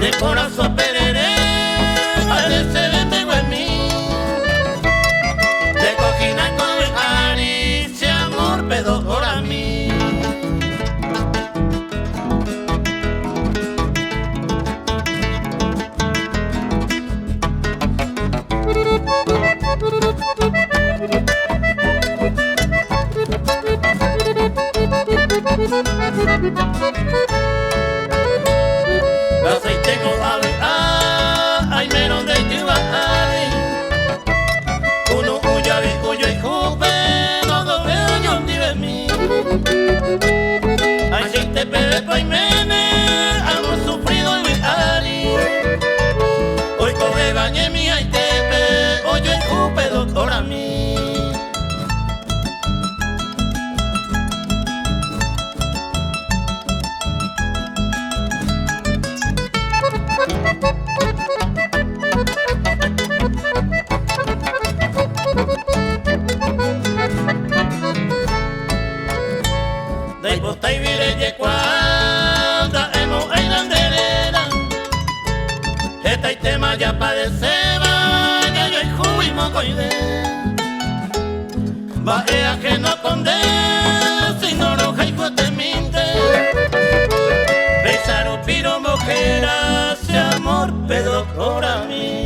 de corazón pereré, a veces tengo en mí, de cojina con caricia, amor, pedo por a mí. Aceite con ay menos de tu ay, uno huya vi huyo y jupe, todo veo yo vive mí. Aceite pede pa' mene, hemos sufrido en mi ali. Hoy coge bañe mi aitepe, oye y jupe doctor a mí. De posta y vire ye cuanda hemos en la andelera. Esta y tema ya padeceba, ya yo y jugo y mocoide. Baea que no conde, sin oroja y fuerte minte. Besar o piro mojera, ese amor pedo por a mí.